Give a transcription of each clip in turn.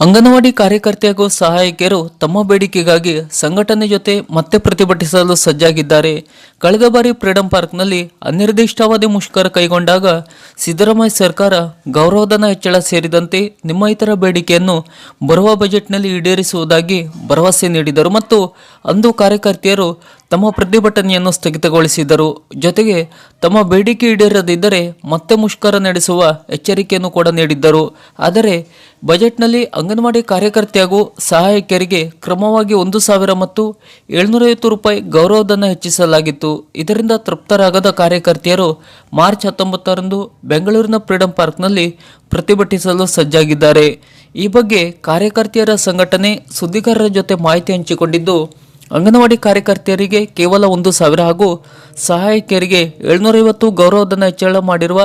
ಅಂಗನವಾಡಿ ಕಾರ್ಯಕರ್ತೆ ಹಾಗೂ ಸಹಾಯಕಿಯರು ತಮ್ಮ ಬೇಡಿಕೆಗಾಗಿ ಸಂಘಟನೆ ಜೊತೆ ಮತ್ತೆ ಪ್ರತಿಭಟಿಸಲು ಸಜ್ಜಾಗಿದ್ದಾರೆ. ಕಳೆದ ಬಾರಿ ಫ್ರೀಡಂ ಪಾರ್ಕ್ನಲ್ಲಿ ಅನಿರ್ದಿಷ್ಟಾವಧಿ ಮುಷ್ಕರ ಕೈಗೊಂಡಾಗ ಸಿದ್ದರಾಮಯ್ಯ ಸರ್ಕಾರ ಗೌರವಧನ ಹೆಚ್ಚಳ ಸೇರಿದಂತೆ ನಿಮ್ಮ ಇತರ ಬೇಡಿಕೆಯನ್ನು ಬರುವ ಬಜೆಟ್ನಲ್ಲಿ ಈಡೇರಿಸುವುದಾಗಿ ಭರವಸೆ ನೀಡಿದರು ಮತ್ತು ಅಂದು ಕಾರ್ಯಕರ್ತೆಯರು ತಮ್ಮ ಪ್ರತಿಭಟನೆಯನ್ನು ಸ್ಥಗಿತಗೊಳಿಸಿದರು. ಜೊತೆಗೆ ತಮ್ಮ ಬೇಡಿಕೆ ಈಡೇರದಿದ್ದರೆ ಮತ್ತೆ ಮುಷ್ಕರ ನಡೆಸುವ ಎಚ್ಚರಿಕೆಯನ್ನು ಕೂಡ ನೀಡಿದ್ದರು. ಆದರೆ ಬಜೆಟ್ನಲ್ಲಿ ಅಂಗನವಾಡಿ ಕಾರ್ಯಕರ್ತೆ ಹಾಗೂ ಸಹಾಯಕಿಯರಿಗೆ ಕ್ರಮವಾಗಿ 1,000 ಮತ್ತು 750 ರೂಪಾಯಿ ಗೌರವಧನ ಹೆಚ್ಚಿಸಲಾಗಿತ್ತು. ಇದರಿಂದ ತೃಪ್ತರಾಗದ ಕಾರ್ಯಕರ್ತೆಯರು ಮಾರ್ಚ್ 19ರಂದು ಬೆಂಗಳೂರಿನ ಫ್ರೀಡಂ ಪಾರ್ಕ್ನಲ್ಲಿ ಪ್ರತಿಭಟಿಸಲು ಸಜ್ಜಾಗಿದ್ದಾರೆ. ಈ ಬಗ್ಗೆ ಕಾರ್ಯಕರ್ತೆಯರ ಸಂಘಟನೆ ಸುದ್ದಿಗಾರರ ಜೊತೆ ಮಾಹಿತಿ ಹಂಚಿಕೊಂಡಿದ್ದು, ಅಂಗನವಾಡಿ ಕಾರ್ಯಕರ್ತೆಯರಿಗೆ ಕೇವಲ 1,000 ಹಾಗೂ ಸಹಾಯಕಿಯರಿಗೆ 750 ಗೌರವಧನ ಹೆಚ್ಚಳ ಮಾಡಿರುವ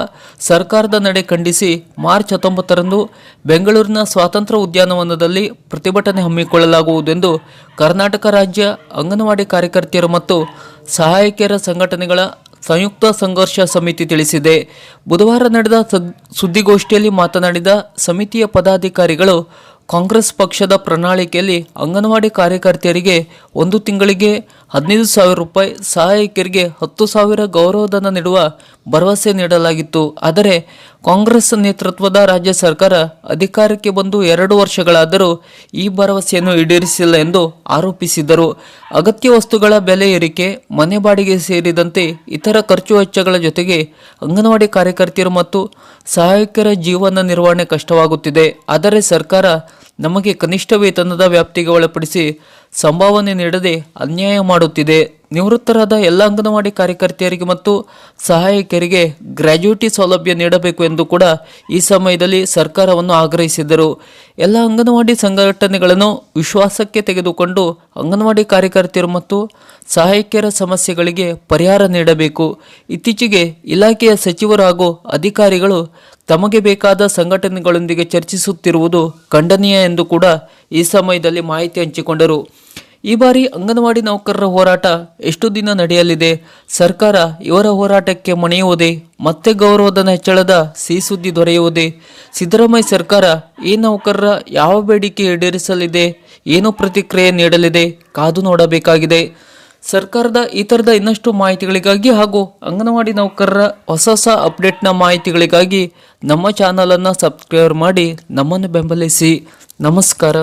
ಸರ್ಕಾರದ ನಡೆ ಖಂಡಿಸಿ ಮಾರ್ಚ್ 19ರಂದು ಬೆಂಗಳೂರಿನ ಸ್ವಾತಂತ್ರ್ಯ ಉದ್ಯಾನವನದಲ್ಲಿ ಪ್ರತಿಭಟನೆ ಹಮ್ಮಿಕೊಳ್ಳಲಾಗುವುದೆಂದು ಕರ್ನಾಟಕ ರಾಜ್ಯ ಅಂಗನವಾಡಿ ಕಾರ್ಯಕರ್ತೆಯರು ಮತ್ತು ಸಹಾಯಕಿಯರ ಸಂಘಟನೆಗಳ ಸಂಯುಕ್ತ ಸಂಘರ್ಷ ಸಮಿತಿ ತಿಳಿಸಿದೆ. ಬುಧವಾರ ನಡೆದ ಸುದ್ದಿಗೋಷ್ಠಿಯಲ್ಲಿ ಮಾತನಾಡಿದ ಸಮಿತಿಯ ಪದಾಧಿಕಾರಿಗಳು, ಕಾಂಗ್ರೆಸ್ ಪಕ್ಷದ ಪ್ರಣಾಳಿಕೆಯಲ್ಲಿ ಅಂಗನವಾಡಿ ಕಾರ್ಯಕರ್ತೆಯರಿಗೆ ಒಂದು ತಿಂಗಳಿಗೆ 15,000 ರೂಪಾಯಿ, ಸಹಾಯಕಿಯರಿಗೆ 10,000 ಗೌರವಧನ ನೀಡುವ ಭರವಸೆ ನೀಡಲಾಗಿತ್ತು. ಆದರೆ ಕಾಂಗ್ರೆಸ್ ನೇತೃತ್ವದ ರಾಜ್ಯ ಸರ್ಕಾರ ಅಧಿಕಾರಕ್ಕೆ ಬಂದು 2 ವರ್ಷಗಳಾದರೂ ಈ ಭರವಸೆಯನ್ನು ಈಡೇರಿಸಿಲ್ಲ ಎಂದು ಆರೋಪಿಸಿದರು. ಅಗತ್ಯ ವಸ್ತುಗಳ ಬೆಲೆ ಏರಿಕೆ, ಮನೆ ಬಾಡಿಗೆ ಸೇರಿದಂತೆ ಇತರ ಖರ್ಚು ವೆಚ್ಚಗಳ ಜೊತೆಗೆ ಅಂಗನವಾಡಿ ಕಾರ್ಯಕರ್ತೆಯರು ಮತ್ತು ಸಹಾಯಕಿಯರ ಜೀವನ ನಿರ್ವಹಣೆ ಕಷ್ಟವಾಗುತ್ತಿದೆ. ಆದರೆ ಸರ್ಕಾರ ನಮಗೆ ಕನಿಷ್ಠ ವೇತನದ ವ್ಯಾಪ್ತಿಗೆ ಒಳಪಡಿಸಿ ಸಂಭಾವನೆ ನೀಡದೆ ಅನ್ಯಾಯ ಮಾಡುತ್ತಿದೆ. ನಿವೃತ್ತರಾದ ಎಲ್ಲ ಅಂಗನವಾಡಿ ಕಾರ್ಯಕರ್ತೆಯರಿಗೆ ಮತ್ತು ಸಹಾಯಕಿಯರಿಗೆ ಗ್ರ್ಯಾಚ್ಯುಟಿ ಸೌಲಭ್ಯ ನೀಡಬೇಕು ಎಂದು ಕೂಡ ಈ ಸಮಯದಲ್ಲಿ ಸರ್ಕಾರವನ್ನು ಆಗ್ರಹಿಸಿದರು. ಎಲ್ಲ ಅಂಗನವಾಡಿ ಸಂಘಟನೆಗಳನ್ನು ವಿಶ್ವಾಸಕ್ಕೆ ತೆಗೆದುಕೊಂಡು ಅಂಗನವಾಡಿ ಕಾರ್ಯಕರ್ತೆಯರು ಮತ್ತು ಸಹಾಯಕಿಯರ ಸಮಸ್ಯೆಗಳಿಗೆ ಪರಿಹಾರ ನೀಡಬೇಕು. ಇತ್ತೀಚೆಗೆ ಇಲಾಖೆಯ ಸಚಿವರು ಹಾಗೂ ಅಧಿಕಾರಿಗಳು ತಮಗೆ ಬೇಕಾದ ಸಂಘಟನೆಗಳೊಂದಿಗೆ ಚರ್ಚಿಸುತ್ತಿರುವುದು ಖಂಡನೀಯ ಎಂದು ಕೂಡ ಈ ಸಮಯದಲ್ಲಿ ಮಾಹಿತಿ ಹಂಚಿಕೊಂಡರು. ಈ ಬಾರಿ ಅಂಗನವಾಡಿ ನೌಕರರ ಹೋರಾಟ ಎಷ್ಟು ದಿನ ನಡೆಯಲಿದೆ? ಸರ್ಕಾರ ಇವರ ಹೋರಾಟಕ್ಕೆ ಮಣಿಯುವುದೇ? ಮತ್ತೆ ಗೌರವಧನ ಹೆಚ್ಚಳದ ಸಿಹಿ ಸುದ್ದಿ ದೊರೆಯುವುದೇ? ಸಿದ್ದರಾಮಯ್ಯ ಸರ್ಕಾರ ಈ ನೌಕರರ ಯಾವ ಬೇಡಿಕೆ ಈಡೇರಿಸಲಿದೆ? ಏನು ಪ್ರತಿಕ್ರಿಯೆ ನೀಡಲಿದೆ? ಕಾದು ನೋಡಬೇಕಾಗಿದೆ. ಸರ್ಕಾರದ ಈ ಥರದ ಇನ್ನಷ್ಟು ಮಾಹಿತಿಗಳಿಗಾಗಿ ಹಾಗೂ ಅಂಗನವಾಡಿ ನೌಕರರ ಹೊಸ ಅಪ್ಡೇಟ್ನ ಮಾಹಿತಿಗಳಿಗಾಗಿ ನಮ್ಮ ಚಾನಲನ್ನು ಸಬ್ಸ್ಕ್ರೈಬ್ ಮಾಡಿ ನಮ್ಮನ್ನು ಬೆಂಬಲಿಸಿ. ನಮಸ್ಕಾರ.